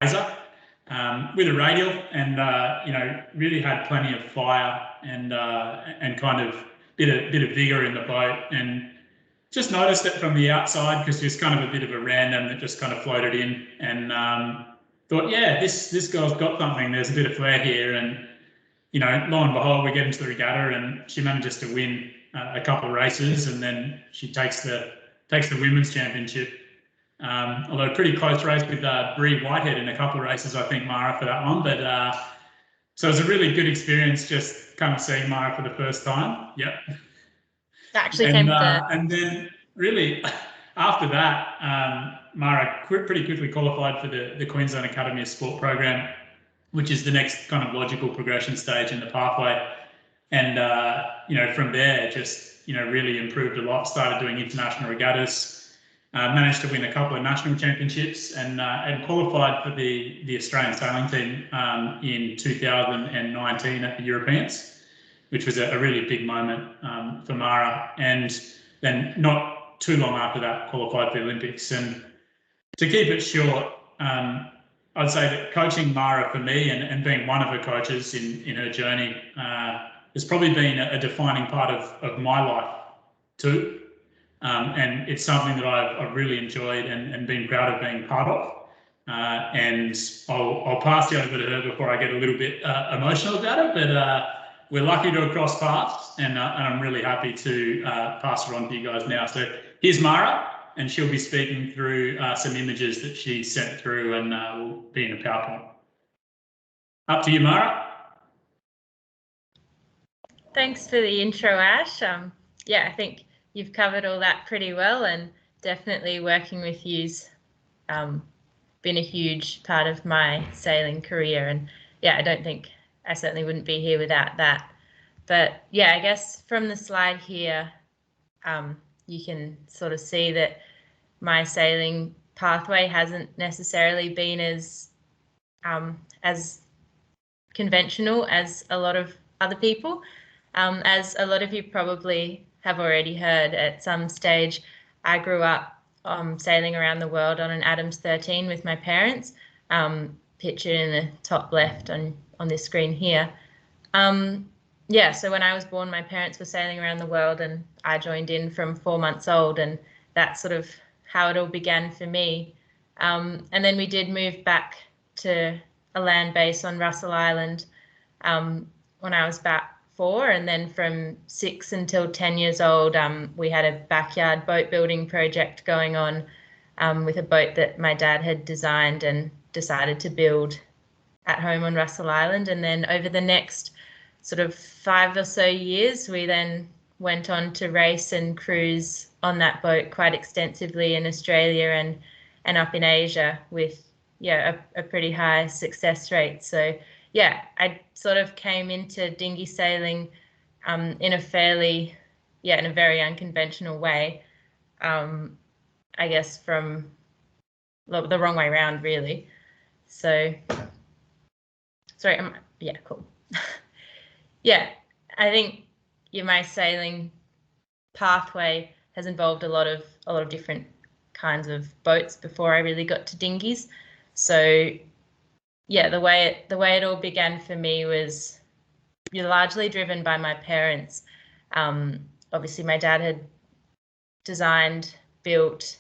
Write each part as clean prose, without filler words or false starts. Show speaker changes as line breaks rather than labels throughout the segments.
Laser with a radial, and you know, really had plenty of fire and kind of bit of vigor in the boat, and just noticed it from the outside because it's kind of a bit of a random that just kind of floated in, and thought, yeah, this girl's got something. There's a bit of flair here, and you know, lo and behold, we get into the regatta, and she manages to win a couple of races, and then she takes the women's championship. Although a pretty close race with Bree Whitehead in a couple of races, I think, Mara, for that one. But so it was a really good experience just kind of seeing Mara for the first time. Yep.
Actually,
and then really after that, Mara pretty quickly qualified for the Queensland Academy of Sport program, which is the next kind of logical progression stage in the pathway. And you know, from there, just, you know, really improved a lot. Started doing international regattas. Managed to win a couple of national championships, and qualified for the Australian sailing team in 2019 at the Europeans, which was a really big moment for Mara. And then not too long after that, qualified for the Olympics. And to keep it short, I'd say that coaching Mara for me, and being one of her coaches in her journey, has probably been a defining part of my life too. And it's something that I've really enjoyed and been proud of being part of. And I'll pass you over to her before I get a little bit emotional about it. But we're lucky to have crossed paths, and I'm really happy to pass her on to you guys now. So here's Mara, and she'll be speaking through some images that she sent through, and will be in a PowerPoint. Up to you, Mara.
Thanks for the intro, Ash. Yeah, I think you've covered all that pretty well, and definitely working with you's been a huge part of my sailing career. And yeah, I certainly wouldn't be here without that. But yeah, I guess from the slide here, you can sort of see that my sailing pathway hasn't necessarily been as conventional as a lot of other people. As a lot of you probably have already heard, at some stage I grew up sailing around the world on an Adams 13 with my parents, pictured in the top left on this screen here. Yeah, so when I was born, my parents were sailing around the world, and I joined in from 4 months old, and that's sort of how it all began for me. And then we did move back to a land base on Russell Island when I was about 4, and then from 6 until 10 years old, we had a backyard boat building project going on with a boat that my dad had designed and decided to build at home on Russell Island. And then over the next sort of 5 or so years, we then went on to race and cruise on that boat quite extensively in Australia and up in Asia with, yeah, a pretty high success rate. So yeah, I sort of came into dinghy sailing in a very unconventional way. I guess from the wrong way around, really. So, sorry, yeah, cool. Yeah, I think my sailing pathway has involved a lot of different kinds of boats before I really got to dinghies. So yeah, the way it all began for me was largely driven by my parents. Obviously, my dad had designed, built,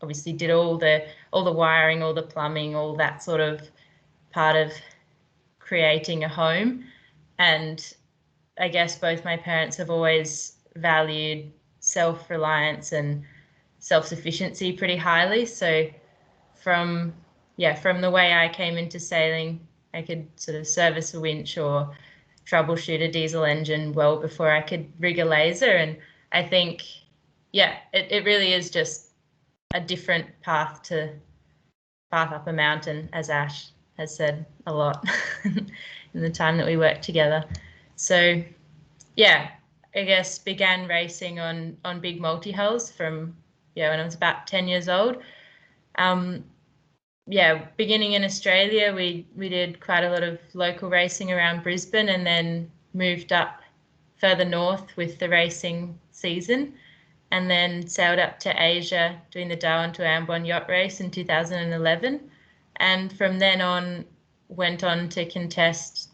obviously did all the wiring, all the plumbing, all that sort of part of creating a home. And I guess both my parents have always valued self-reliance and self-sufficiency pretty highly. So from the way I came into sailing, I could sort of service a winch or troubleshoot a diesel engine well before I could rig a laser. And I think, yeah, it really is just a different path up a mountain, as Ash has said a lot in the time that we worked together. So yeah, I guess began racing on big multi-hulls from when I was about 10 years old. Beginning in Australia, we did quite a lot of local racing around Brisbane, and then moved up further north with the racing season. and then sailed up to Asia doing the Darwin to Ambon yacht race in 2011. And from then on, went on to contest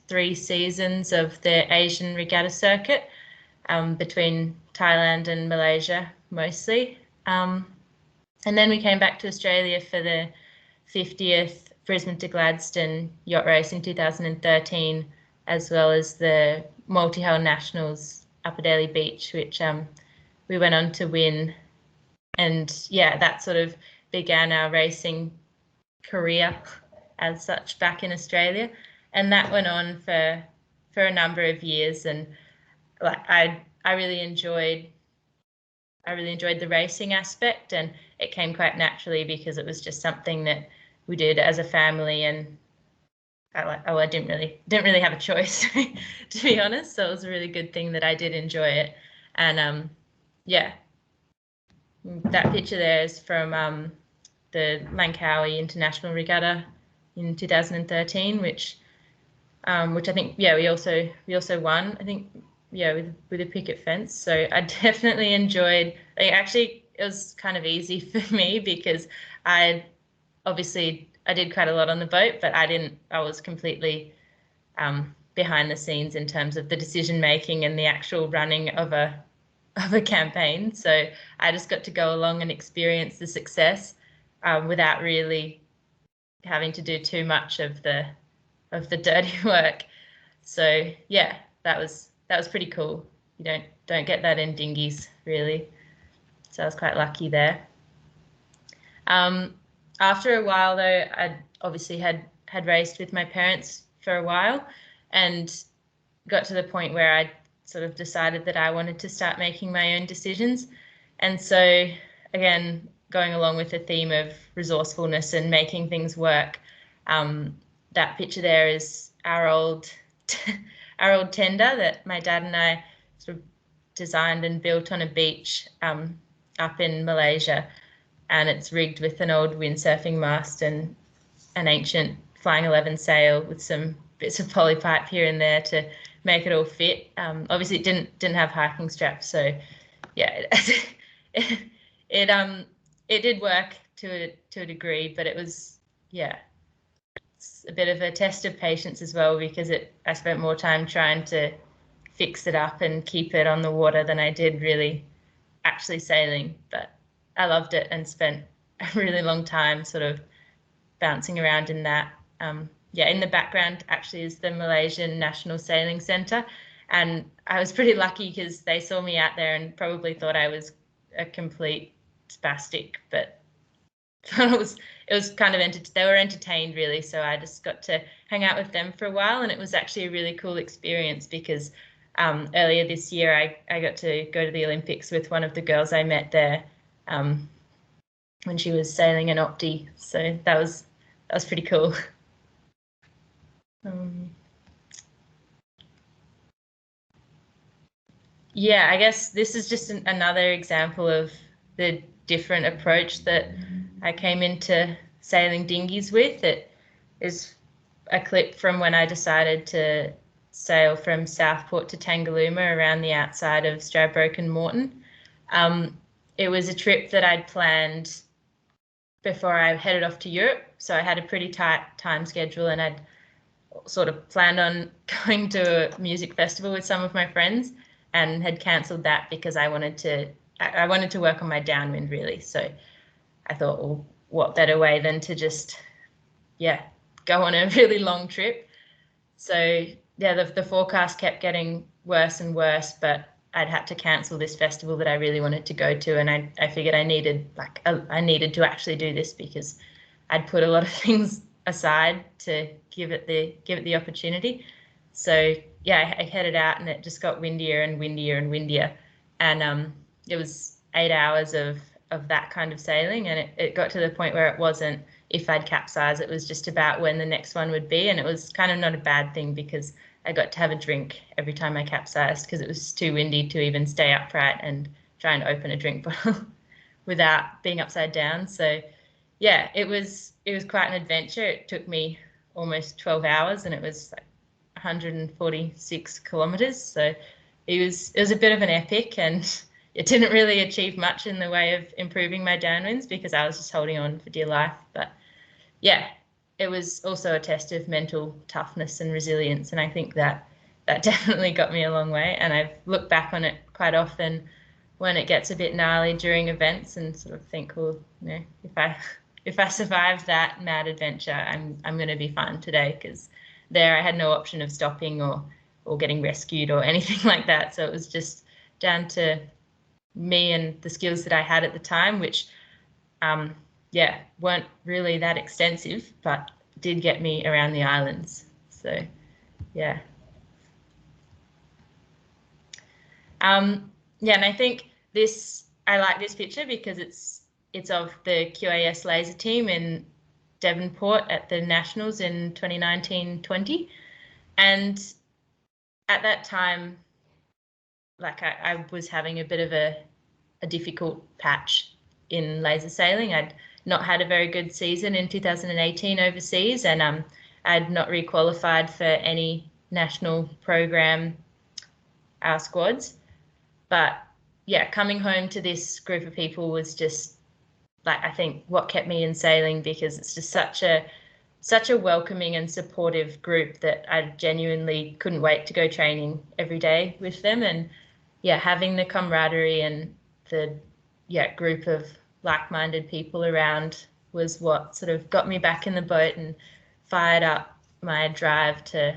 3 seasons of the Asian regatta circuit between Thailand and Malaysia mostly. And then we came back to Australia for the 50th Brisbane to Gladstone yacht race in 2013, as well as the multi-hull nationals up at Airlie Beach, which we went on to win. And yeah, that sort of began our racing career as such back in Australia. And that went on for a number of years. And like I really enjoyed the racing aspect, and it came quite naturally because it was just something that we did as a family, and I didn't really have a choice to be honest. So it was a really good thing that I did enjoy it. And yeah, that picture there is from the Langkawi International Regatta in 2013, which I think, yeah, we also won, I think, yeah, with a picket fence. So I definitely enjoyed, like, actually it was kind of easy for me because I did quite a lot on the boat, but I was completely behind the scenes in terms of the decision making and the actual running of a campaign. So I just got to go along and experience the success without really having to do too much of the dirty work. So yeah, that was pretty cool. You don't get that in dinghies really. So I was quite lucky there. After a while though, I obviously had raced with my parents for a while, and got to the point where I sort of decided that I wanted to start making my own decisions. And so again, going along with the theme of resourcefulness and making things work, that picture there is our old tender that my dad and I sort of designed and built on a beach up in Malaysia, and it's rigged with an old windsurfing mast and an ancient Flying 11 sail with some bits of polypipe here and there to make it all fit. Obviously, it didn't have hiking straps, so yeah, it did work to a degree, but it was, yeah, it's a bit of a test of patience as well, because I spent more time trying to fix it up and keep it on the water than I did really actually sailing. But I loved it and spent a really long time sort of bouncing around in that. Yeah, in the background actually is the Malaysian National Sailing Centre, and I was pretty lucky because they saw me out there and probably thought I was a complete spastic, but it was kind of they were entertained really. So I just got to hang out with them for a while, and it was actually a really cool experience because earlier this year I got to go to the Olympics with one of the girls I met there when she was sailing an opti. So that was pretty cool. Yeah, I guess this is just another example of the different approach that I came into sailing dinghies with. It is a clip from when I decided to sail from Southport to Tangalooma around the outside of Stradbroke and Moreton. It was a trip that I'd planned before I headed off to Europe, so I had a pretty tight time schedule, and I'd sort of planned on going to a music festival with some of my friends, and had cancelled that because I wanted to work on my downwind really. So I thought, well, what better way than to just, yeah, go on a really long trip. So yeah, the forecast kept getting worse and worse, but I'd had to cancel this festival that I really wanted to go to, and I figured I needed to actually do this because I'd put a lot of things aside to give it the opportunity. So yeah, I headed out, and it just got windier and windier and windier, and it was 8 hours of that kind of sailing, and it got to the point where it wasn't if I'd capsize, it was just about when the next one would be, and it was kind of not a bad thing because I got to have a drink every time I capsized because it was too windy to even stay upright and try and open a drink bottle without being upside down. So yeah, it was quite an adventure. It took me almost 12 hours, and it was like 146 kilometers. So it was a bit of an epic, and it didn't really achieve much in the way of improving my downwinds because I was just holding on for dear life. But yeah, it was also a test of mental toughness and resilience, and I think that definitely got me a long way. And I've looked back on it quite often when it gets a bit gnarly during events and sort of think, well, you know, if I survive that mad adventure, I'm going to be fine today, because there I had no option of stopping or getting rescued or anything like that. So it was just down to me and the skills that I had at the time, which yeah, weren't really that extensive, but did get me around the islands. So yeah. Yeah, and I think I like this picture because it's of the QAS laser team in Devonport at the Nationals in 2019-20. And at that time, like I was having a bit of a difficult patch in laser sailing. I'd not had a very good season in 2018 overseas, and I'd not re-qualified for any national program squads. But yeah, coming home to this group of people was just like, I think, what kept me in sailing, because it's just such a welcoming and supportive group that I genuinely couldn't wait to go training every day with them. And yeah, having the camaraderie and the group of like-minded people around was what sort of got me back in the boat and fired up my drive to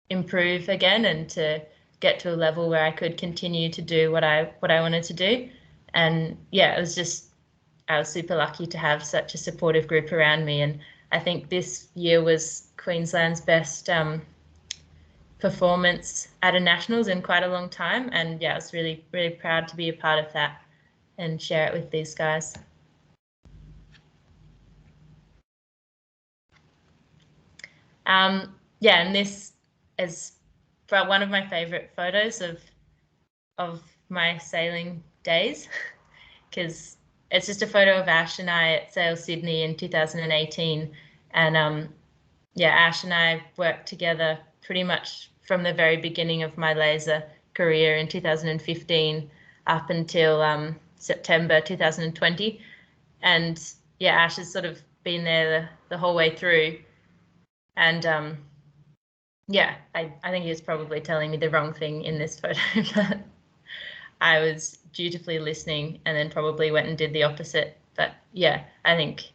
improve again and to get to a level where I could continue to do what I wanted to do. And yeah, I was super lucky to have such a supportive group around me. And I think this year was Queensland's best performance at a nationals in quite a long time. And yeah, I was really, really proud to be a part of that and share it with these guys. Yeah, and this is one of my favorite photos of my sailing days, because it's just a photo of Ash and I at Sail Sydney in 2018. And yeah, Ash and I worked together pretty much from the very beginning of my laser career in 2015 up until September 2020. And yeah, Ash has sort of been there the whole way through. And yeah, I think he was probably telling me the wrong thing in this photo, but I was dutifully listening and then probably went and did the opposite. But yeah, I think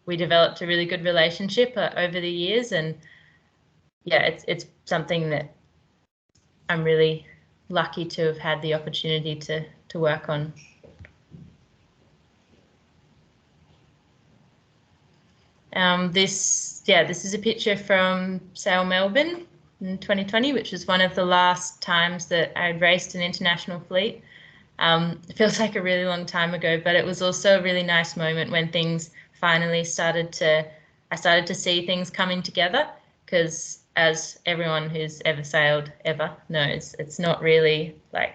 we developed a really good relationship over the years, and yeah, it's something that I'm really lucky to have had the opportunity to work on. This is a picture from Sail Melbourne in 2020, which was one of the last times that I'd raced an international fleet. It feels like a really long time ago, but it was also a really nice moment when things finally I started to see things coming together, because as everyone who's ever sailed ever knows, it's not really like,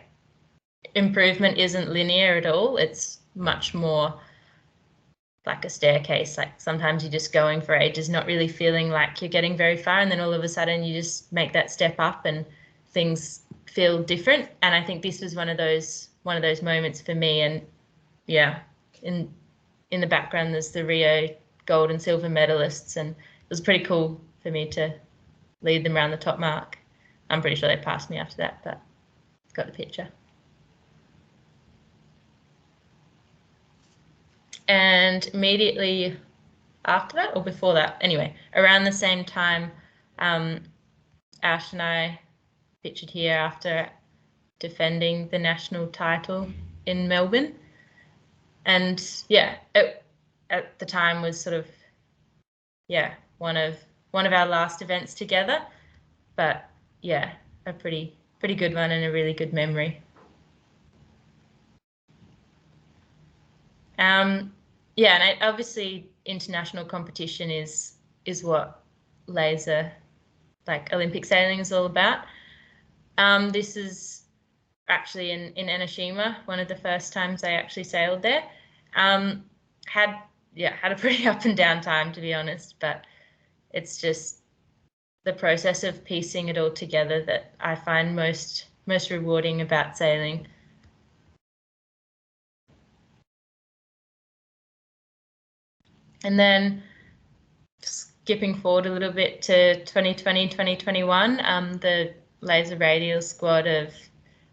improvement isn't linear at all. It's much more like a staircase. Like sometimes you're just going for ages, not really feeling like you're getting very far, and then all of a sudden you just make that step up and things feel different. And I think this was one of those moments for me. And yeah, in the background there's the Rio gold and silver medalists, and it was pretty cool for me to lead them around the top mark. I'm pretty sure they passed me after that, but got the picture. And immediately after that, or before that, anyway, around the same time, Ash and I pictured here after defending the national title in Melbourne. And yeah, it, at the time was sort of, yeah, one of our last events together, but yeah, a pretty good one and a really good memory. Yeah, and obviously international competition is what laser, like Olympic sailing, is all about. This is actually in Enoshima, one of the first times I actually sailed there. Had a pretty up and down time, to be honest, but it's just the process of piecing it all together that I find most rewarding about sailing. And then skipping forward a little bit to 2020, 2021, the Laser Radial squad of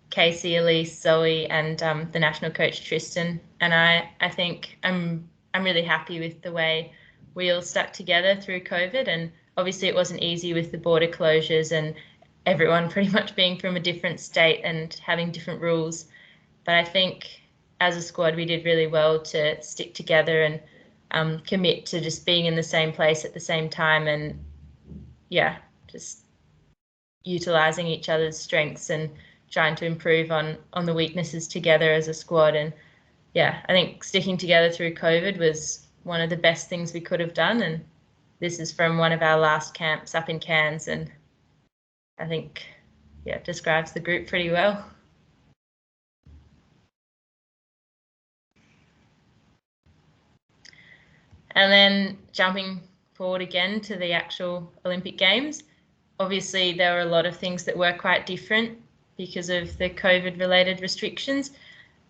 Casey, Elise, Zoe, and the national coach Tristan and I think I'm really happy with the way we all stuck together through COVID. And obviously it wasn't easy with the border closures and everyone pretty much being from a different state and having different rules. But I think as a squad we did really well to stick together and commit to just being in the same place at the same time, and yeah, just utilizing each other's strengths and trying to improve on the weaknesses together as a squad. And yeah, I think sticking together through COVID was one of the best things we could have done. And this is from one of our last camps up in Cairns, and I think yeah, it describes the group pretty well. And then jumping forward again to the actual Olympic Games, obviously there were a lot of things that were quite different because of the COVID related restrictions,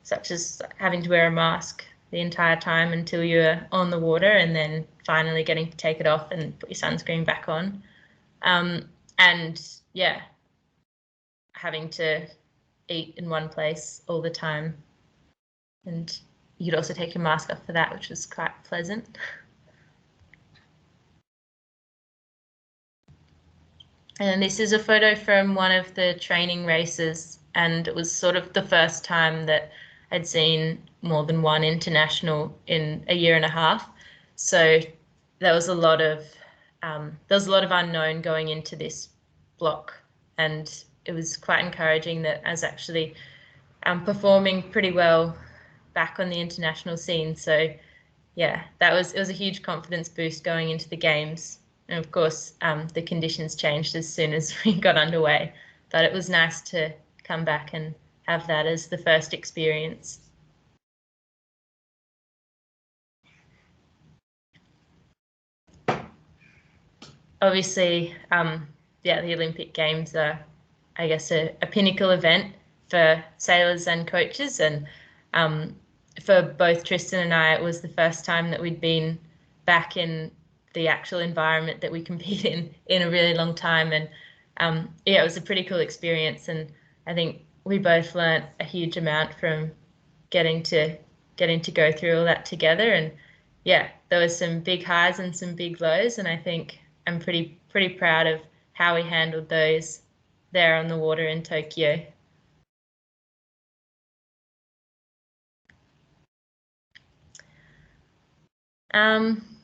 such as having to wear a mask the entire time until you're on the water, and then finally getting to take it off and put your sunscreen back on. And yeah, having to eat in one place all the time, and you could also take your mask off for that, which was quite pleasant. And this is a photo from one of the training races, and it was sort of the first time that I'd seen more than one international in a year and a half. So there was a lot of unknown going into this block, and it was quite encouraging that I was actually performing pretty well back on the international scene. So yeah, it was a huge confidence boost going into the games. And of course, the conditions changed as soon as we got underway, but it was nice to come back and have that as the first experience. Obviously, yeah, the Olympic Games are, I guess, a pinnacle event for sailors and coaches. And for both Tristan and I, it was the first time that we'd been back in the actual environment that we compete in a really long time. And yeah, it was a pretty cool experience. And I think we both learnt a huge amount from getting to go through all that together. And yeah, there was some big highs and some big lows, and I think I'm pretty proud of how we handled those there on the water in Tokyo.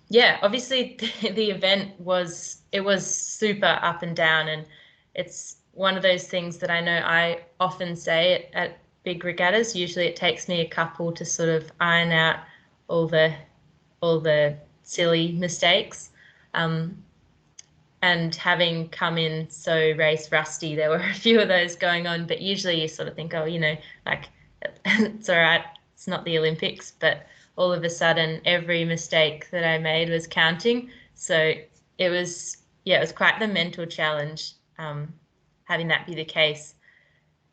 Yeah, obviously the event was super up and down, and it's one of those things that I know I often say at big regattas. Usually it takes me a couple to sort of iron out all the silly mistakes. And having come in so race rusty, there were a few of those going on, but usually you sort of think, oh, you know, like it's all right, it's not the Olympics. But all of a sudden every mistake that I made was counting. So it was quite the mental challenge, having that be the case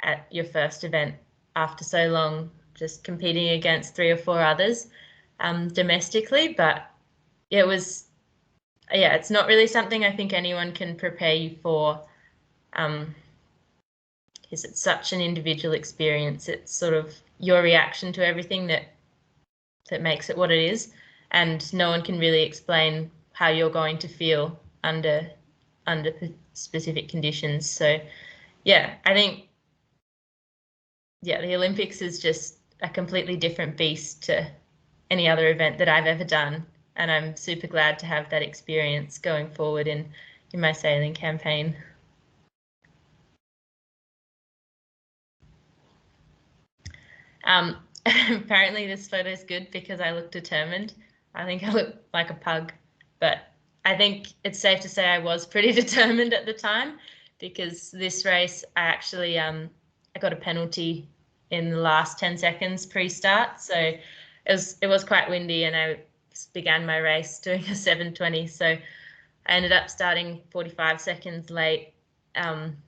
at your first event after so long, just competing against 3 or 4 others domestically. But it was, yeah, it's not really something I think anyone can prepare you for, because it's such an individual experience. It's sort of your reaction to everything that makes it what it is, and no one can really explain how you're going to feel under specific conditions. So yeah, I think the Olympics is just a completely different beast to any other event that I've ever done, and I'm super glad to have that experience going forward in my sailing campaign. Apparently this photo is good because I look determined. I think I look like a pug, but I think it's safe to say I was pretty determined at the time, because this race I actually I got a penalty in the last 10 seconds pre-start. So it was quite windy, and I began my race doing a 7:20. So I ended up starting 45 seconds late,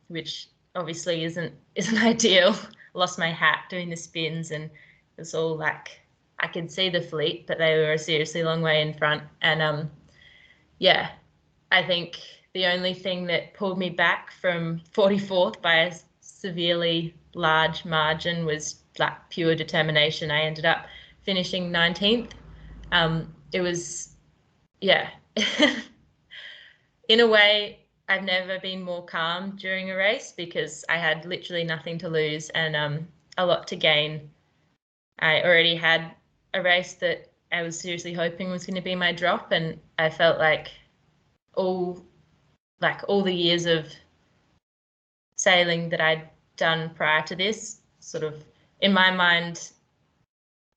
which obviously isn't ideal. Lost my hat doing the spins, and it was all like I could see the fleet, but they were a seriously long way in front. And yeah, I think the only thing that pulled me back from 44th by a severely large margin was like pure determination. I ended up finishing 19th. It was, yeah, in a way, I've never been more calm during a race because I had literally nothing to lose and a lot to gain. I already had a race that I was seriously hoping was going to be my drop, and I felt like all the years of sailing that I'd done prior to this sort of in my mind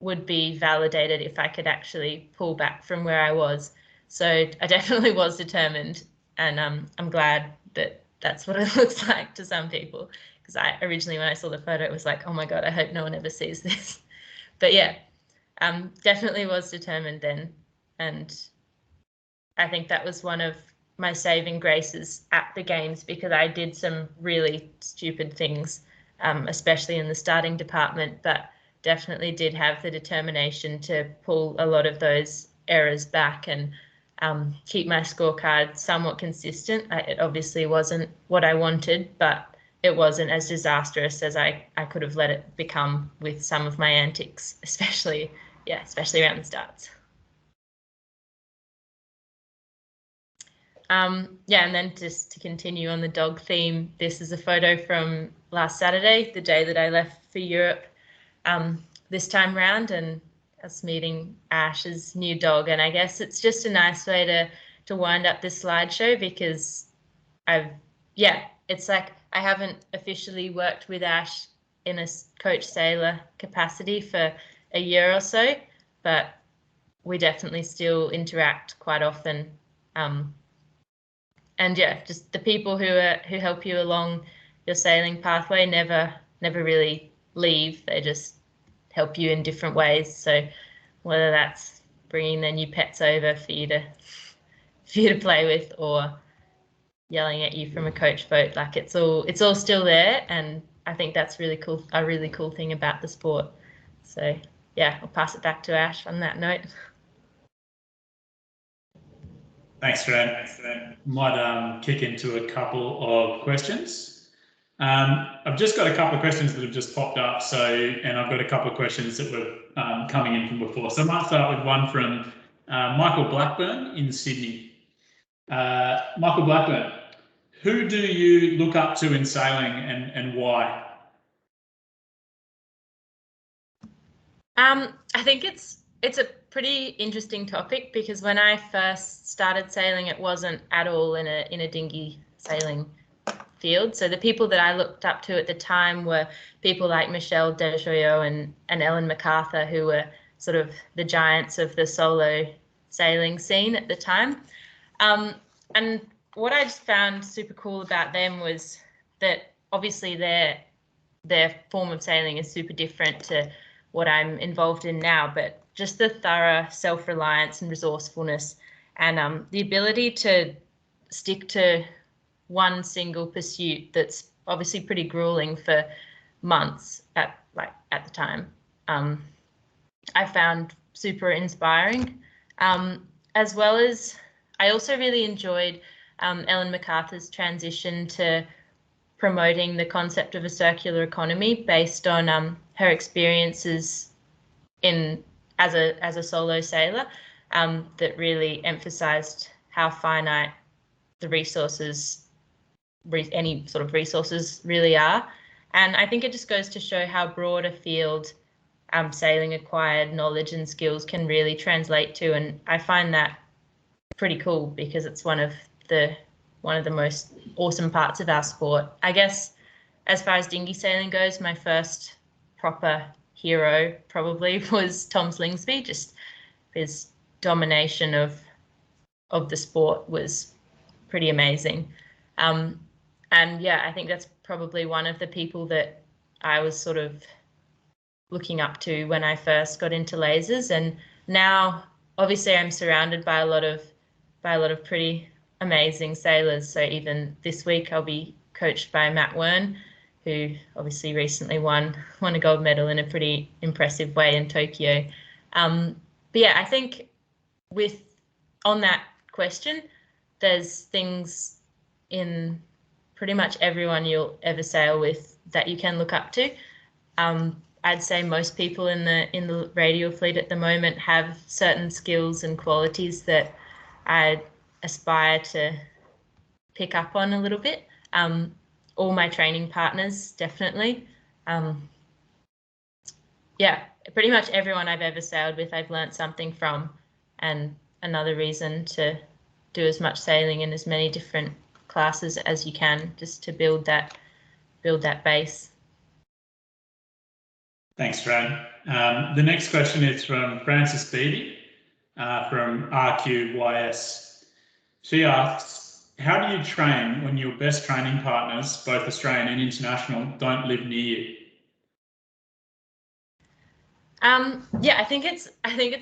would be validated if I could actually pull back from where I was. So I definitely was determined, and I'm glad that that's what it looks like to some people, because I originally, when I saw the photo, it was like, oh my God, I hope no one ever sees this. But yeah, definitely was determined then. And I think that was one of my saving graces at the games, because I did some really stupid things, especially in the starting department, but definitely did have the determination to pull a lot of those errors back and keep my scorecard somewhat consistent. It obviously wasn't what I wanted, but it wasn't as disastrous as I could have let it become with some of my antics, especially around the starts. Yeah, and then just to continue on the dog theme, this is a photo from last Saturday, the day that I left for Europe this time round, and us meeting Ash's new dog. And I guess it's just a nice way to wind up this slideshow, because it's like I haven't officially worked with Ash in a coach sailor capacity for a year or so, but we definitely still interact quite often. And yeah, just the people who help you along your sailing pathway never really leave. They just help you in different ways. So whether that's bringing their new pets over for you to play with, or yelling at you from a coach boat, like it's all still there. And I think that's really cool. A really cool thing about the sport. So yeah, I'll pass it back to Ash on that note.
Thanks, Fran. Might kick into a couple of questions. I've just got a couple of questions that have just popped up. And I've got a couple of questions that were coming in from before. So I might start with one from Michael Blackburn in Sydney. Michael Blackburn, who do you look up to in sailing, and why?
I think it's a pretty interesting topic, because when I first started sailing, it wasn't at all in a dinghy sailing field. So the people that I looked up to at the time were people like Michelle Desjoyeaux and Ellen MacArthur, who were sort of the giants of the solo sailing scene at the time. And what I just found super cool about them was that obviously their form of sailing is super different to what I'm involved in now, but just the thorough self-reliance and resourcefulness, and the ability to stick to one single pursuit that's obviously pretty grueling for months at the time, I found super inspiring. As well as I also really enjoyed Ellen MacArthur's transition to promoting the concept of a circular economy based on her experiences as a solo sailor, that really emphasized how finite the resources, any sort of resources, really are. And I think it just goes to show how broad a field sailing acquired knowledge and skills can really translate to. And I find that pretty cool, because it's one of the most awesome parts of our sport. I guess as far as dinghy sailing goes, my first proper hero probably was Tom Slingsby. Just his domination of the sport was pretty amazing. And yeah, I think that's probably one of the people that I was sort of looking up to when I first got into lasers. And now obviously I'm surrounded by a lot of pretty amazing sailors. So even this week I'll be coached by Matt Wern, who obviously recently won a gold medal in a pretty impressive way in Tokyo. But yeah, I think on that question, there's things in pretty much everyone you'll ever sail with that you can look up to. I'd say most people in the radial fleet at the moment have certain skills and qualities that I aspire to pick up on a little bit. All my training partners, definitely. Yeah, pretty much everyone I've ever sailed with, I've learnt something from, and another reason to do as much sailing in as many different classes as you can, just to build that base.
Thanks, Fran. The next question is from Frances Beattie from RQYS. She asks, how do you train when your best training partners, both Australian and international, don't live near you?
Yeah, I think it's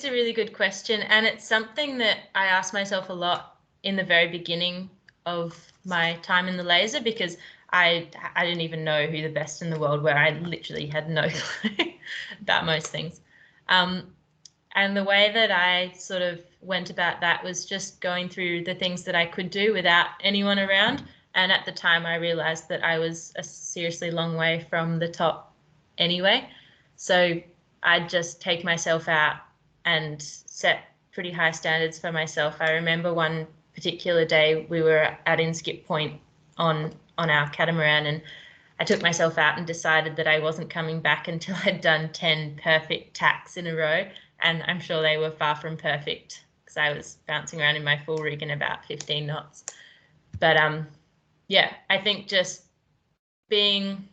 a really good question, and it's something that I asked myself a lot in the very beginning of my time in the Laser, because I didn't even know who the best in the world were. I literally had no clue about most things. And the way that I sort of went about that was just going through the things that I could do without anyone around. And at the time, I realized that I was a seriously long way from the top anyway. So I'd just take myself out and set pretty high standards for myself. I remember one particular day we were at Inskip Point on our catamaran, and I took myself out and decided that I wasn't coming back until I'd done 10 perfect tacks in a row. And I'm sure they were far from perfect because I was bouncing around in my full rig in about 15 knots. But yeah, I think just being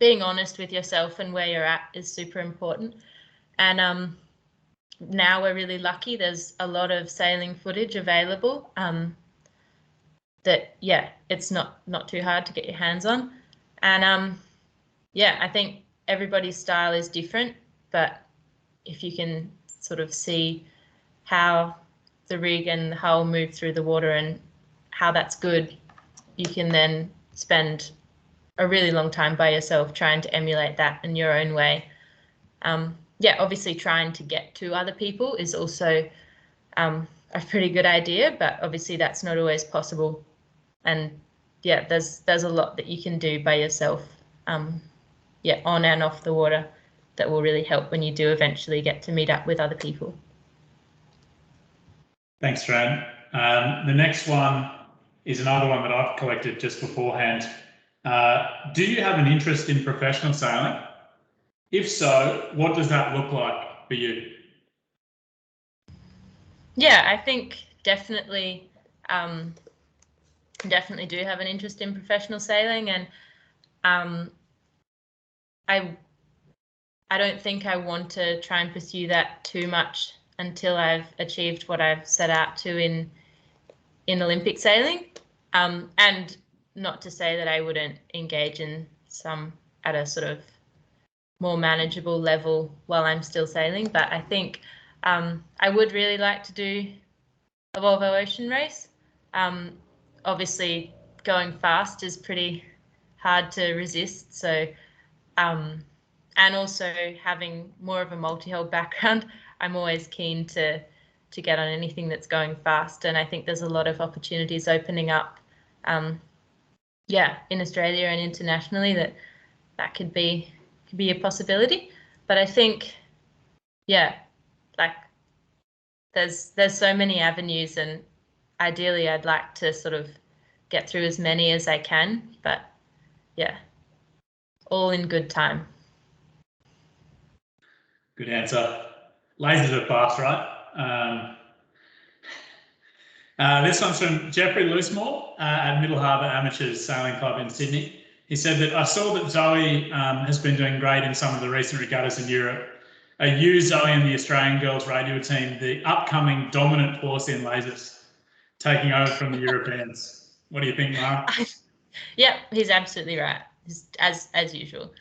honest with yourself and where you're at is super important. And now we're really lucky. There's a lot of sailing footage available that, yeah, it's not too hard to get your hands on. And yeah, I think everybody's style is different, but if you can sort of see how the rig and the hull move through the water and how that's good, you can then spend a really long time by yourself trying to emulate that in your own way. Yeah, obviously trying to get to other people is also a pretty good idea, but obviously that's not always possible. And yeah, there's a lot that you can do by yourself, yeah, on and off the water, that will really help when you do eventually get to meet up with other people.
Thanks, Fran. The next one is another one that I've collected just beforehand. Do you have an interest in professional sailing? If so, what does that look like for you?
Yeah, I think definitely do have an interest in professional sailing, and I don't think I want to try and pursue that too much until I've achieved what I've set out to in Olympic sailing. And not to say that I wouldn't engage in some at a sort of more manageable level while I'm still sailing, but I think I would really like to do a Volvo Ocean race. Obviously, going fast is pretty hard to resist. So, and also having more of a multi-hull background, I'm always keen to get on anything that's going fast. And I think there's a lot of opportunities opening up, yeah, in Australia and internationally that could be a possibility. But I think, yeah, like there's so many avenues, and ideally I'd like to sort of get through as many as I can, but yeah, all in good time.
Good answer. Lasers are fast, right? This one's from Jeffrey Loosemore at Middle Harbour Amateurs Sailing Club in Sydney. He said that I saw that Zoe has been doing great in some of the recent regattas in Europe. Are you, Zoe, and the Australian girls radial team the upcoming dominant force in lasers, taking over from the Europeans? What do you think, Mara?
Yeah, he's absolutely right, as usual.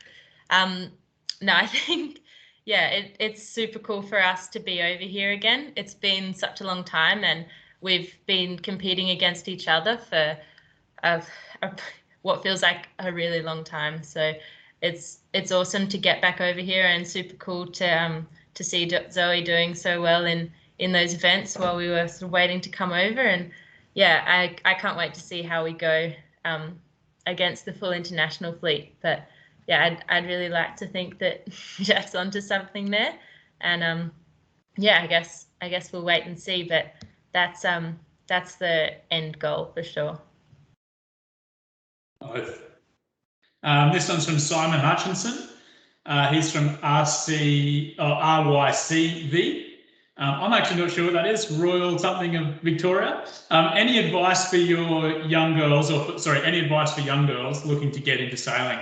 No, I think, yeah, it's super cool for us to be over here again. It's been such a long time, and we've been competing against each other for what feels like a really long time. So it's awesome to get back over here, and super cool to to see Zoe doing so well in those events while we were sort of waiting to come over. And yeah, I can't wait to see how we go against the full international fleet. But yeah, I'd really like to think that Jack's onto something there. And yeah, I guess we'll wait and see. But that's the end goal for sure.
This one's from Simon Hutchinson. He's from RYCV. I'm actually not sure what that is. Royal something of Victoria. Any advice for your young girls, any advice for young girls looking to get into sailing?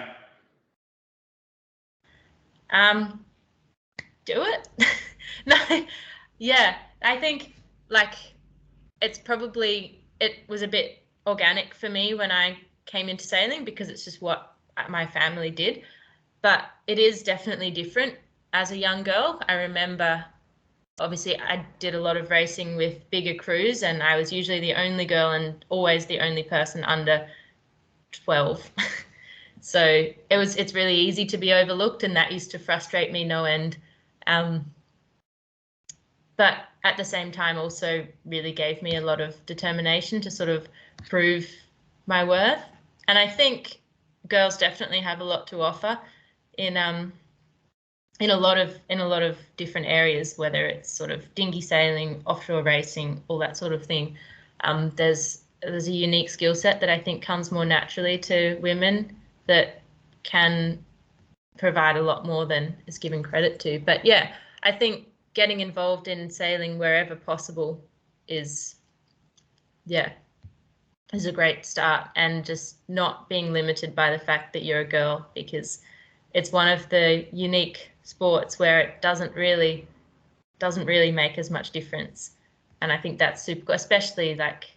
Do it. No, yeah, I think like it was a bit organic for me when I came into sailing because it's just what my family did. But it is definitely different as a young girl. I remember, obviously, I did a lot of racing with bigger crews, and I was usually the only girl and always the only person under 12. So it's really easy to be overlooked, and that used to frustrate me no end. But at the same time, also really gave me a lot of determination to sort of prove my worth. And I think girls definitely have a lot to offer in a lot of different areas, whether it's sort of dinghy sailing, offshore racing, all that sort of thing. There's a unique skill set that I think comes more naturally to women that can provide a lot more than is given credit to. But yeah, I think getting involved in sailing wherever possible is a great start, and just not being limited by the fact that you're a girl, because it's one of the unique sports where it doesn't really make as much difference. And I think that's super cool, especially like,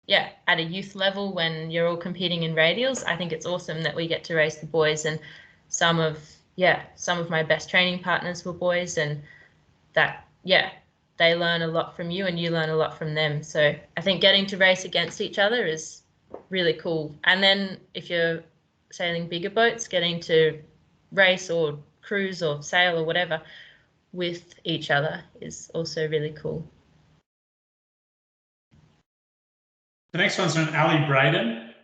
yeah, at a youth level when you're all competing in radials. I think it's awesome that we get to race the boys, and some of my best training partners were boys, and that, yeah, they learn a lot from you and you learn a lot from them. So I think getting to race against each other is really cool. And then if you're sailing bigger boats, getting to race or cruise or sail or whatever with each other is also really cool.
The next one's from Ali Braden.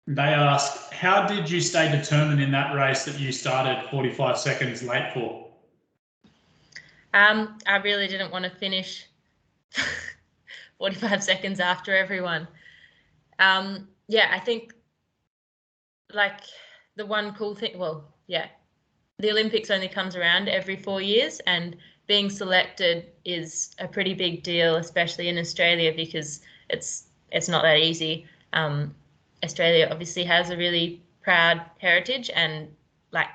They ask, how did you stay determined in that race that you started 45 seconds late for?
I really didn't want to finish 45 seconds after everyone. Yeah, I think like the one cool thing, well, yeah, the Olympics only comes around every 4 years, and being selected is a pretty big deal, especially in Australia, because it's not that easy. Australia obviously has a really proud heritage, and like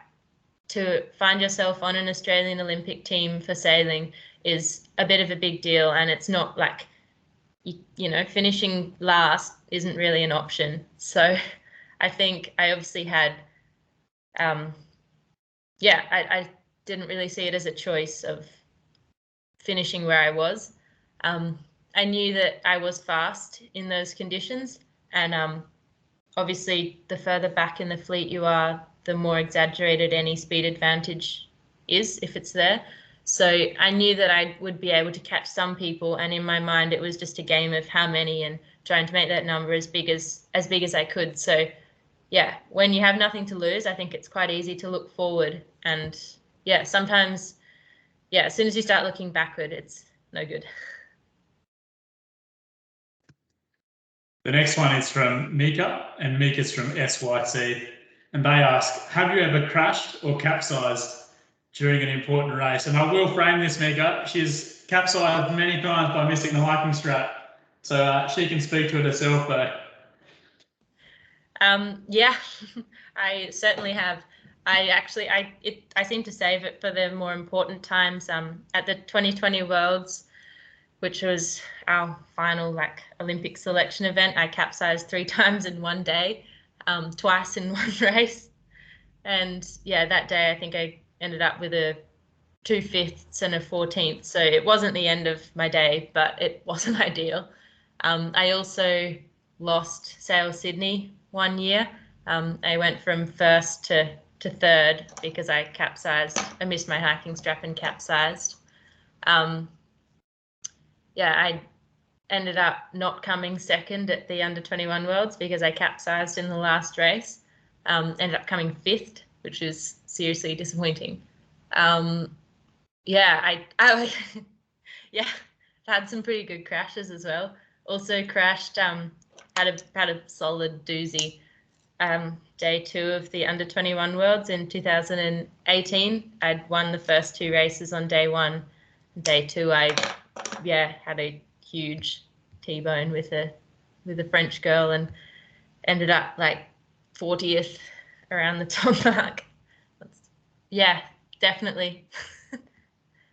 to find yourself on an Australian Olympic team for sailing is a bit of a big deal, and it's not like, you know, finishing last isn't really an option. So I think I obviously had, I didn't really see it as a choice of finishing where I was. I knew that I was fast in those conditions, and obviously the further back in the fleet you are, the more exaggerated any speed advantage is, if it's there. So I knew that I would be able to catch some people, and in my mind it was just a game of how many and trying to make that number as big as I could. So yeah, when you have nothing to lose, I think it's quite easy to look forward. And yeah, sometimes, yeah, as soon as you start looking backward, it's no good.
The next one is from Mika, and Mika's from SYC. And they ask, have you ever crashed or capsized during an important race? And I will frame this, Mika. She's capsized many times by missing the hiking strap. So she can speak to it herself, though.
Yeah, I certainly have. I seem to save it for the more important times. At the 2020 Worlds, which was our final like Olympic selection event, I capsized 3 times in one day, twice in one race. And yeah, that day I think I ended up with a 2/5 and a 14th. So it wasn't the end of my day, but it wasn't ideal. I also lost Sail Sydney one year. I went from first to third because I capsized. I missed my hiking strap and capsized. Yeah, I ended up not coming second at the under-21 Worlds because I capsized in the last race. Ended up coming 5th, which is seriously disappointing. Yeah, I yeah, had some pretty good crashes as well. Also crashed, had a solid doozy. Day 2 of the under-21 Worlds in 2018. I'd won the first 2 races on day 1. Day 2, I had a huge T-bone with a French girl and ended up like 40th around the top mark. Yeah, definitely,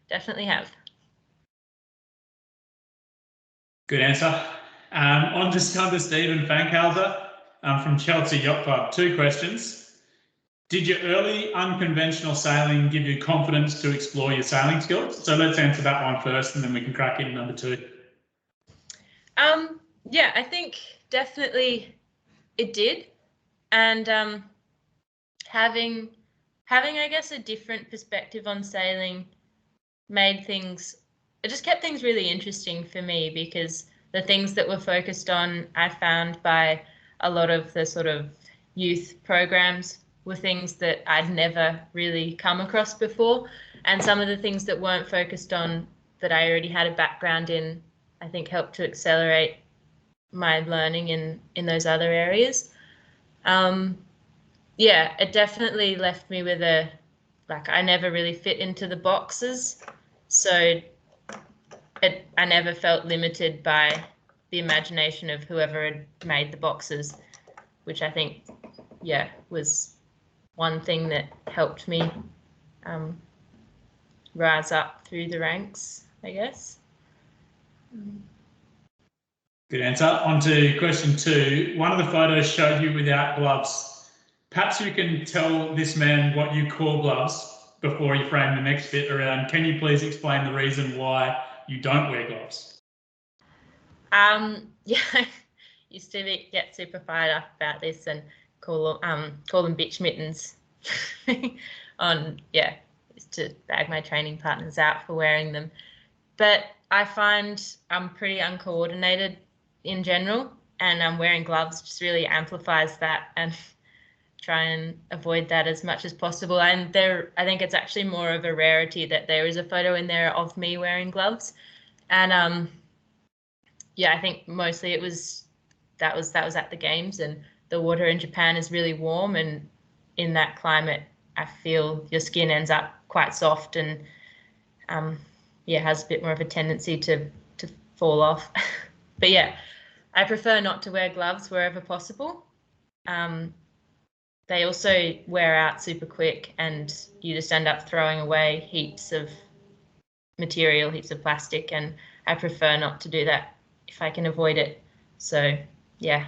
definitely have.
Good answer. On to Stephen Fankhauser from Chelsea Yacht Club. 2 questions. Did your early unconventional sailing give you confidence to explore your sailing skills? So let's answer that one first, and then we can crack into number 2.
Yeah, I think definitely it did, and having I guess a different perspective on sailing it just kept things really interesting for me, because the things that were focused on, I found by a lot of the sort of youth programs, were things that I'd never really come across before. And some of the things that weren't focused on, that I already had a background in, I think helped to accelerate my learning in those other areas. Yeah, it definitely left me with I never really fit into the boxes. So I never felt limited by the imagination of whoever had made the boxes, which I think, was one thing that helped me rise up through the ranks, I guess.
Good answer. On to question 2. One of the photos showed you without gloves. Perhaps you can tell this man what you call gloves before you frame the next bit around. Can you please explain the reason why you don't wear gloves?
Yeah, I used to get super fired up about this and call them bitch mittens used to bag my training partners out for wearing them. But I find I'm pretty uncoordinated in general, and wearing gloves just really amplifies that, and try and avoid that as much as possible. And I think it's actually more of a rarity that there is a photo in there of me wearing gloves. And I think mostly that was at the games, and the water in Japan is really warm, and in that climate I feel your skin ends up quite soft and has a bit more of a tendency to fall off. But yeah, I prefer not to wear gloves wherever possible. They also wear out super quick, and you just end up throwing away heaps of material, heaps of plastic, and I prefer not to do that if I can avoid it. So yeah.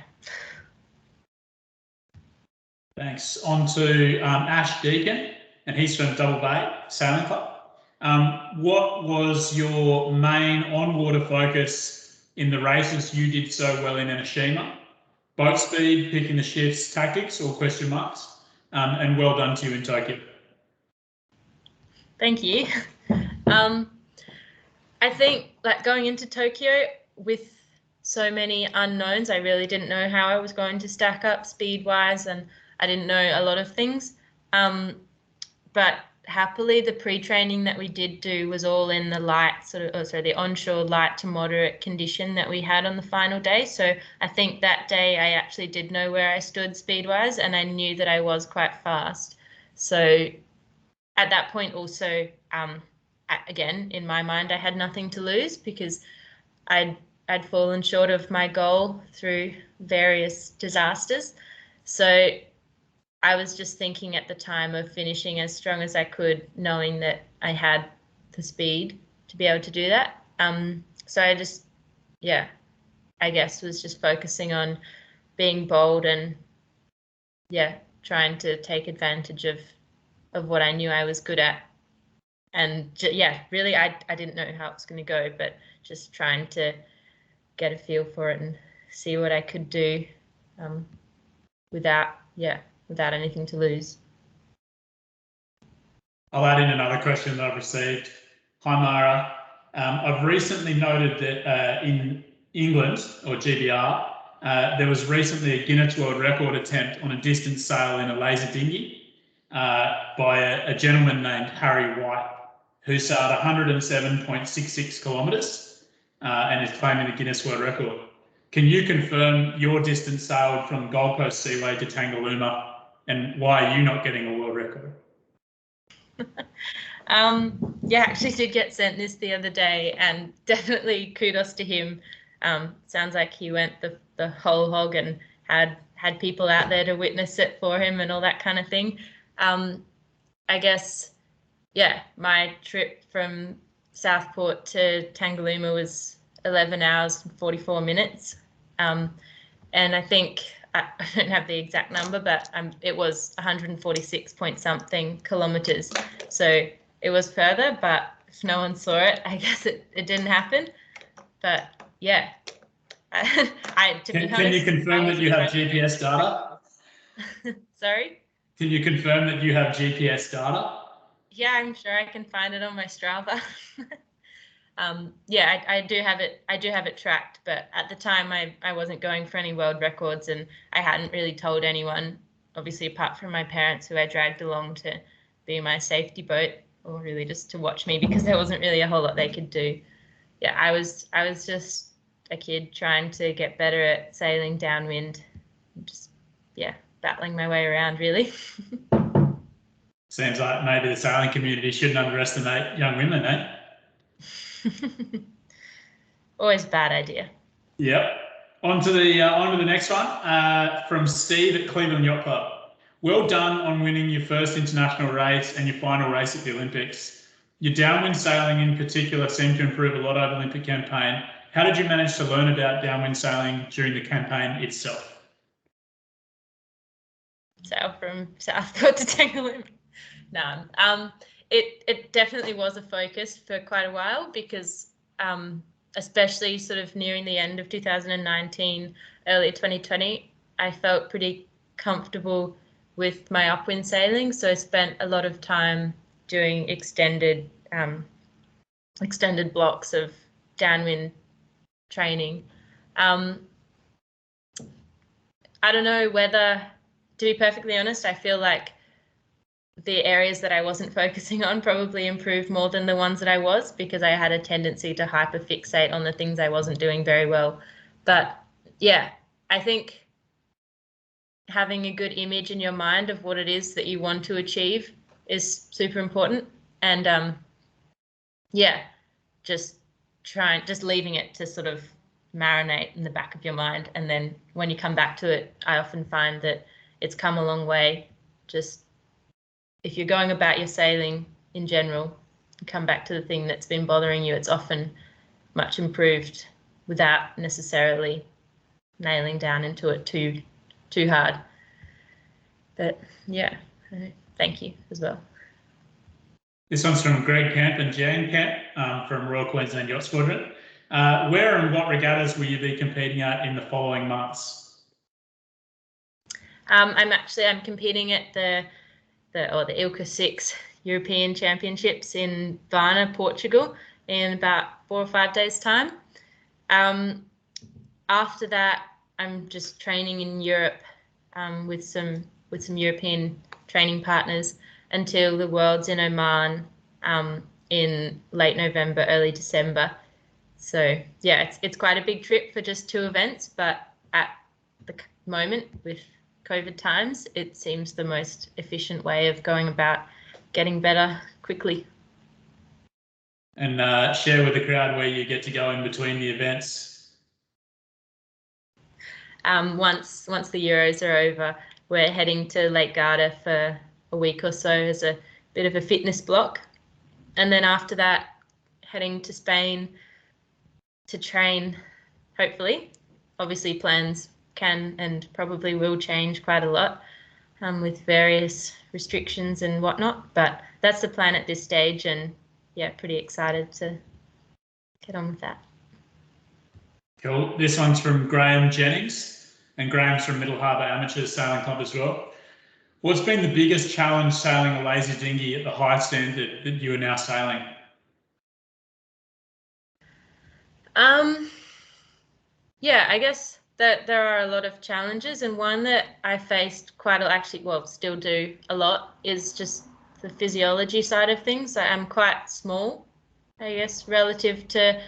Thanks. On to Ash Deacon, and he's from Double Bay Sailing Club. What was your main on-water focus in the races you did so well in Enoshima? Boat speed, picking the shifts, tactics, or question marks? And well done to you in Tokyo.
Thank you. I think going into Tokyo with so many unknowns, I really didn't know how I was going to stack up speed-wise, and I didn't know a lot of things. But happily, the pre-training that we did do was all in the the onshore light to moderate condition that we had on the final day. So I think that day I actually did know where I stood speed-wise, and I knew that I was quite fast. So at that point also, again, in my mind, I had nothing to lose, because I'd fallen short of my goal through various disasters. So I was just thinking at the time of finishing as strong as I could, knowing that I had the speed to be able to do that. So I just, I guess was just focusing on being bold and, trying to take advantage of what I knew I was good at. And really, I didn't know how it was going to go, but just trying to get a feel for it and see what I could do without anything to lose.
I'll add in another question that I've received. Hi, Mara. I've recently noted that in England, or GBR, there was recently a Guinness World Record attempt on a distance sail in a laser dinghy by a gentleman named Harry White, who sailed 107.66 kilometres and is claiming the Guinness World Record. Can you confirm your distance sailed from Gold Coast Seaway to Tangalooma, and why are you not getting a world record?
Yeah, I actually did get sent this the other day, and definitely kudos to him. Sounds like he went the whole hog and had people out there to witness it for him and all that kind of thing. I guess, yeah, my trip from Southport to Tangalooma was 11 hours and 44 minutes. And I think, I don't have the exact number, but it was 146 point something kilometres. So it was further, but if no one saw it, I guess it didn't happen. But yeah, to be honest,
can you confirm that you have GPS data?
Sorry?
Can you confirm that you have GPS data?
Yeah, I'm sure I can find it on my Strava. Yeah, I do have it. I do have it tracked, but at the time I wasn't going for any world records, and I hadn't really told anyone, obviously apart from my parents, who I dragged along to be my safety boat, or really just to watch me, because there wasn't really a whole lot they could do. Yeah, I was just a kid trying to get better at sailing downwind, just, yeah, battling my way around, really.
Seems like maybe the sailing community shouldn't underestimate young women, eh?
Always a bad idea.
Yep. On to the next one from Steve at Cleveland Yacht Club. Well done on winning your first international race and your final race at the Olympics. Your downwind sailing in particular seemed to improve a lot over the Olympic campaign. How did you manage to learn about downwind sailing during the campaign itself?
Sail from Southport to Tangalooma. No, it definitely was a focus for quite a while, because especially sort of nearing the end of 2019, early 2020, I felt pretty comfortable with my upwind sailing. So I spent a lot of time doing extended blocks of downwind training. I don't know whether, to be perfectly honest, I feel like the areas that I wasn't focusing on probably improved more than the ones that I was, because I had a tendency to hyperfixate on the things I wasn't doing very well. But yeah, I think having a good image in your mind of what it is that you want to achieve is super important. And yeah, just leaving it to sort of marinate in the back of your mind. And then when you come back to it, I often find that it's come a long way. Just if you're going about your sailing in general, come back to the thing that's been bothering you, it's often much improved without necessarily nailing down into it too hard. But yeah, thank you as well.
This one's from Greg Camp and Jan Camp from Royal Queensland Yacht Squadron. Where and what regattas will you be competing at in the following months?
I'm competing at the ILCA 6 European Championships in Varna, Portugal, in about 4 or 5 days' time. After that, I'm just training in Europe with some European training partners until the Worlds in Oman in late November, early December. So yeah, it's quite a big trip for just 2 events, but at the moment with COVID times, it seems the most efficient way of going about getting better quickly.
And share with the crowd where you get to go in between the events.
Once the Euros are over, we're heading to Lake Garda for a week or so as a bit of a fitness block. And then after that, heading to Spain to train, hopefully. Obviously, plans can and probably will change quite a lot with various restrictions and whatnot, but that's the plan at this stage, and yeah, pretty excited to get on with that.
Cool. This one's from Graham Jennings, and Graham's from Middle Harbour Amateur Sailing Club as well. What's been the biggest challenge sailing a laser dinghy at the high standard that you are now sailing?
Yeah, I guess that there are a lot of challenges, and one that I faced still do a lot, is just the physiology side of things. I'm quite small, I guess, relative to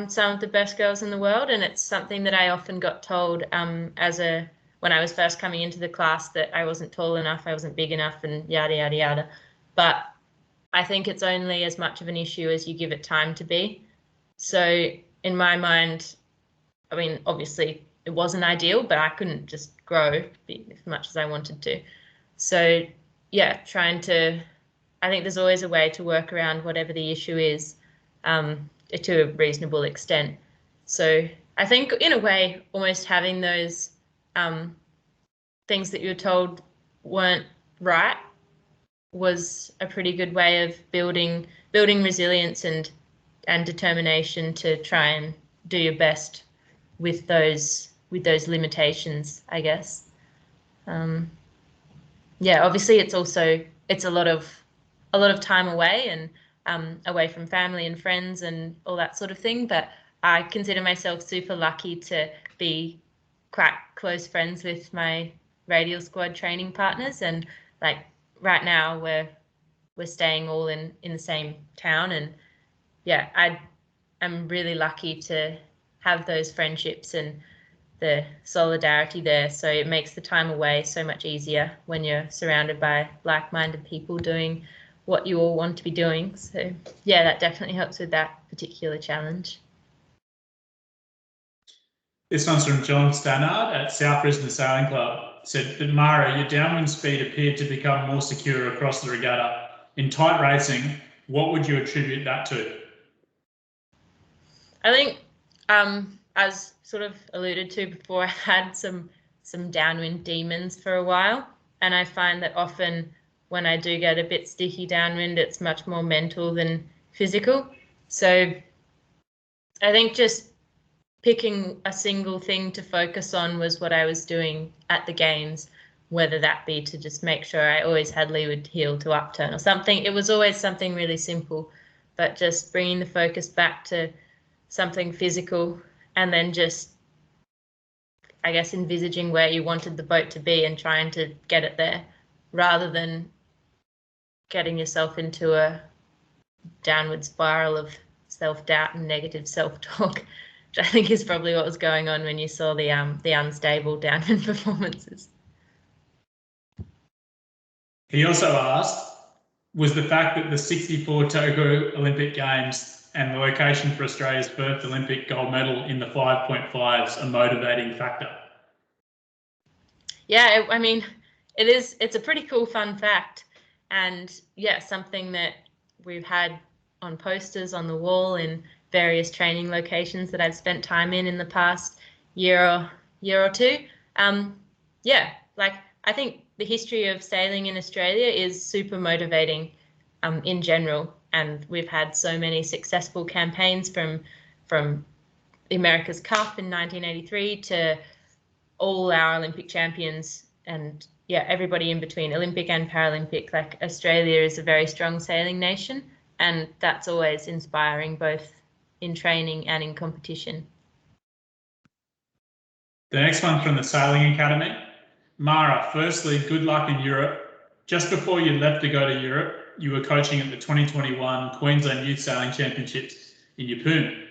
some of the best girls in the world, and it's something that I often got told when I was first coming into the class, that I wasn't tall enough, I wasn't big enough, and yada yada yada. But I think it's only as much of an issue as you give it time to be. So in my mind, I mean, obviously it wasn't ideal, but I couldn't just grow as much as I wanted to. So yeah, I think there's always a way to work around whatever the issue is, to a reasonable extent. So I think in a way, almost having those things that you're told weren't right was a pretty good way of building resilience and determination to try and do your best with those limitations, I guess. Yeah, obviously it's a lot of time away, and away from family and friends and all that sort of thing, but I consider myself super lucky to be quite close friends with my radial squad training partners, and like right now we're staying all in the same town, and yeah, I'm really lucky to have those friendships and the solidarity there. So it makes the time away so much easier when you're surrounded by like-minded people doing what you all want to be doing. So yeah, that definitely helps with that particular challenge.
This one's from John Stannard at South Brisbane Sailing Club. Said that, Mara, your downwind speed appeared to become more secure across the regatta. In tight racing, what would you attribute that to?
I think, as sort of alluded to before, I had some downwind demons for a while, and I find that often when I do get a bit sticky downwind, it's much more mental than physical. So I think just picking a single thing to focus on was what I was doing at the games, whether that be to just make sure I always had leeward heel to upturn or something. It was always something really simple, but just bringing the focus back to something physical, and then just, I guess, envisaging where you wanted the boat to be and trying to get it there, rather than getting yourself into a downward spiral of self-doubt and negative self-talk, which I think is probably what was going on when you saw the unstable downwind performances.
He also asked, was the fact that the 64 Tokyo Olympic Games and the location for Australia's first Olympic gold medal in the 5.5s a motivating factor?
Yeah, I mean, it's a pretty cool fun fact, and yeah, something that we've had on posters on the wall in various training locations that I've spent time in the past year or two. Yeah, like I think the history of sailing in Australia is super motivating in general, and we've had so many successful campaigns from the America's Cup in 1983 to all our Olympic champions, and yeah, everybody in between, Olympic and Paralympic. Like, Australia is a very strong sailing nation, and that's always inspiring, both in training and in competition.
The next one from the Sailing Academy. Mara, firstly, good luck in Europe. Just before you left to go to Europe, you were coaching at the 2021 Queensland Youth Sailing Championships in Yeppoon.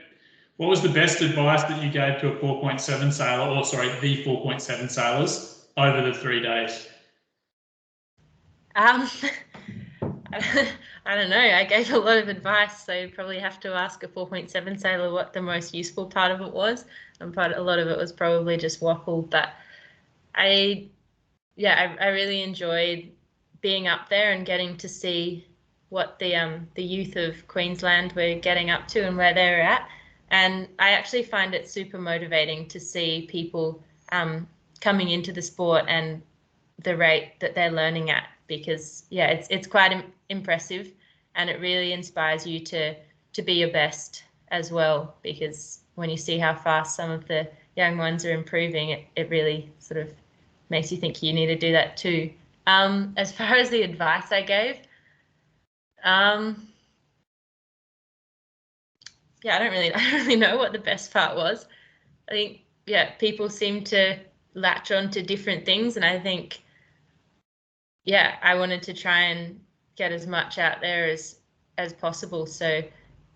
What was the best advice that you gave to a 4.7 sailor, or sorry, the 4.7 sailors over the 3 days?
I don't know. I gave a lot of advice, so you probably have to ask a 4.7 sailor what the most useful part of it was. And a lot of it was probably just waffle. But I really enjoyed being up there and getting to see what the youth of Queensland were getting up to and where they were at. And I actually find it super motivating to see people coming into the sport and the rate that they're learning at, because yeah, it's quite impressive, and it really inspires you to be your best as well, because when you see how fast some of the young ones are improving, it really sort of makes you think you need to do that too. As far as the advice I gave, I don't really know what the best part was. I think, people seem to latch on to different things, and I think, I wanted to try and get as much out there as possible. So,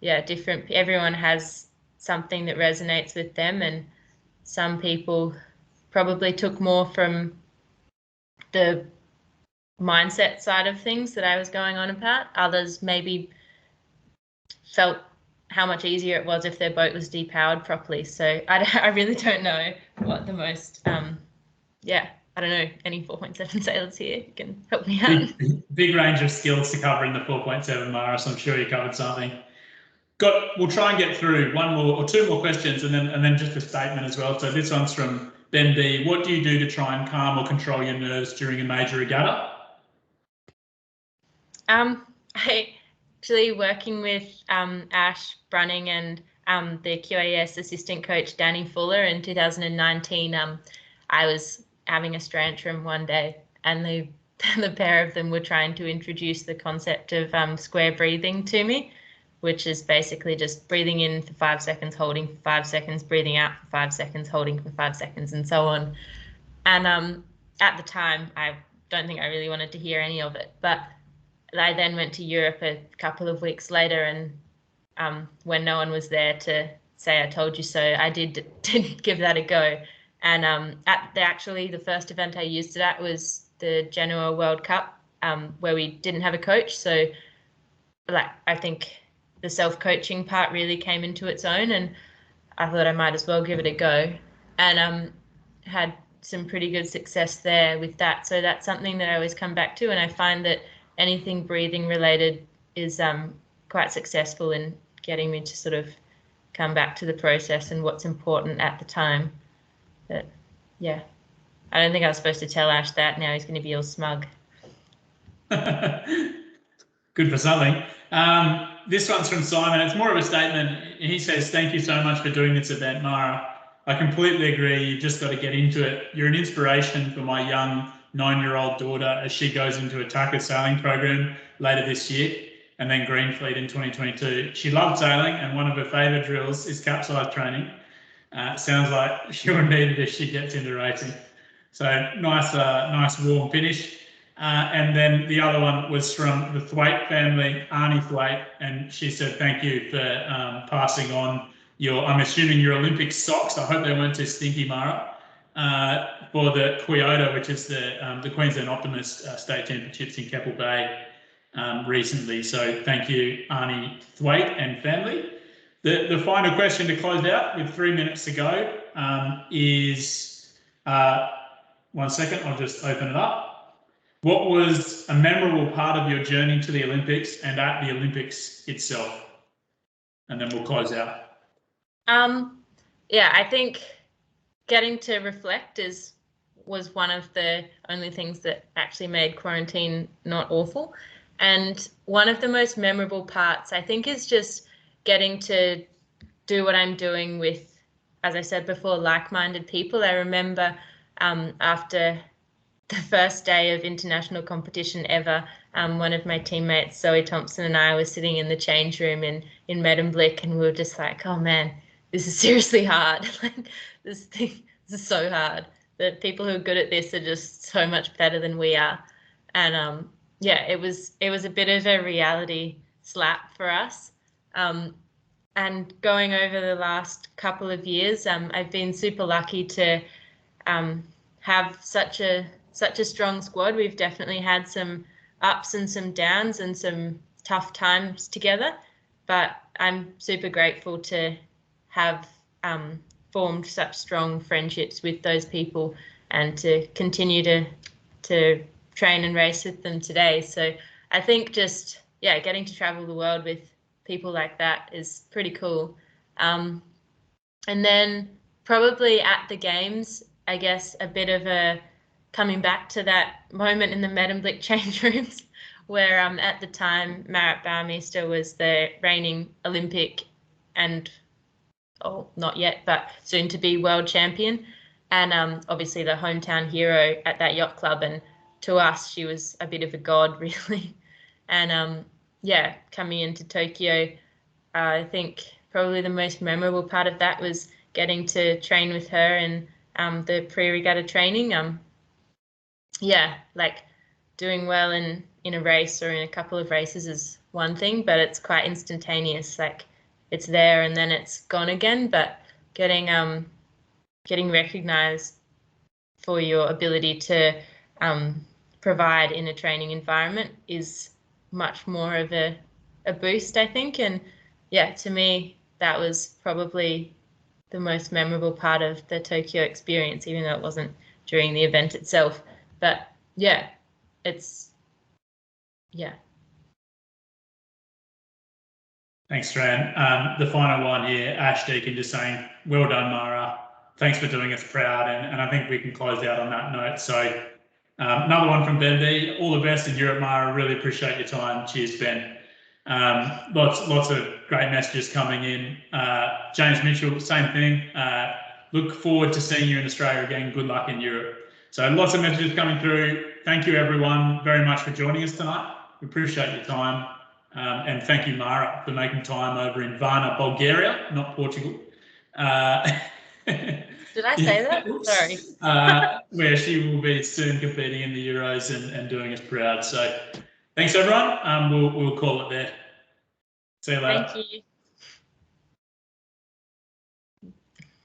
everyone has something that resonates with them, and some people probably took more from the mindset side of things that I was going on about. Others maybe felt how much easier it was if their boat was depowered properly. So I really don't know what the most, I don't know, any 4.7 sailors here can help me out.
Big range of skills to cover in the 4.7, Mara, so I'm sure you covered something. We'll try and get through one more or two more questions and then just a statement as well. So this one's from Ben B. What do you do to try and calm or control your nerves during a major regatta?
I actually working with Ash Brunning and the QAS assistant coach Danny Fuller in 2019. I was having a strantrum one day, and the pair of them were trying to introduce the concept of square breathing to me, which is basically just breathing in for 5 seconds, holding for 5 seconds, breathing out for 5 seconds, holding for 5 seconds, and so on. And at the time, I don't think I really wanted to hear any of it, but I then went to Europe a couple of weeks later, and when no one was there to say I told you so, I did give that a go. And at the first event I used it at was the Genoa World Cup, where we didn't have a coach. So I think the self-coaching part really came into its own, and I thought I might as well give it a go, and had some pretty good success there with that. So that's something that I always come back to, and I find that anything breathing related is quite successful in getting me to sort of come back to the process and what's important at the time. But I don't think I was supposed to tell Ash that. Now he's going to be all smug.
Good for something. This one's from Simon. It's more of a statement. He says, thank you so much for doing this event, Mara. I completely agree. You've just got to get into it. You're an inspiration for my young 9-year-old daughter as she goes into a TACA sailing program later this year, and then Greenfleet in 2022. She loved sailing, and one of her favourite drills is capsize training. Sounds like she'll need it if she gets into racing. So nice warm finish. And then the other one was from the Thwaite family, Arnie Thwaite, and she said thank you for passing on I'm assuming your Olympic socks. I hope they weren't too stinky, Mara, for the Quioto, which is the Queensland Optimist State Championships in Keppel Bay recently. So thank you, Arnie Thwaite and family. The final question to close out with 3 minutes to go is, 1 second, I'll just open it up. What was a memorable part of your journey to the Olympics and at the Olympics itself? And then we'll close out.
I think getting to reflect was one of the only things that actually made quarantine not awful. And one of the most memorable parts, I think, is just getting to do what I'm doing with, as I said before, like-minded people. I remember after the first day of international competition ever, one of my teammates, Zoe Thompson, and I were sitting in the change room in Medemblik, and we were just like, oh man, this is seriously hard. Like this is so hard. The people who are good at this are just so much better than we are. And it was a bit of a reality slap for us. And going over the last couple of years, I've been super lucky to have such a strong squad. We've definitely had some ups and some downs and some tough times together, but I'm super grateful to have formed such strong friendships with those people and to continue to train and race with them today. So I think just, getting to travel the world with people like that is pretty cool. And then probably at the games, I guess a bit of a coming back to that moment in the Medemblik change rooms where at the time Marit Bouwmeester was the reigning Olympic and not yet, but soon to be world champion, and obviously the hometown hero at that yacht club. And to us, she was a bit of a god, really. And coming into Tokyo, I think probably the most memorable part of that was getting to train with her and the pre-regatta training. Yeah, like doing well in a race or in a couple of races is one thing, but it's quite instantaneous. Like it's there and then it's gone again. But getting recognized for your ability to provide in a training environment is much more of a boost, I think. And yeah, to me, that was probably the most memorable part of the Tokyo experience, even though it wasn't during the event itself. But yeah, yeah.
Thanks, Stran. The final one here, Ash Deacon just saying, well done, Mara. Thanks for doing us proud. And I think we can close out on that note. So another one from Ben B. All the best in Europe, Mara. Really appreciate your time. Cheers, Ben. Lots of great messages coming in. James Mitchell, same thing. Look forward to seeing you in Australia again. Good luck in Europe. So lots of messages coming through. Thank you, everyone, very much for joining us tonight. We appreciate your time. And thank you, Mara, for making time over in Varna, Bulgaria, not Portugal.
Did I say that? Sorry.
Where she will be soon competing in the Euros and doing us proud. So thanks, everyone. We'll call it there. See you later.
Thank you.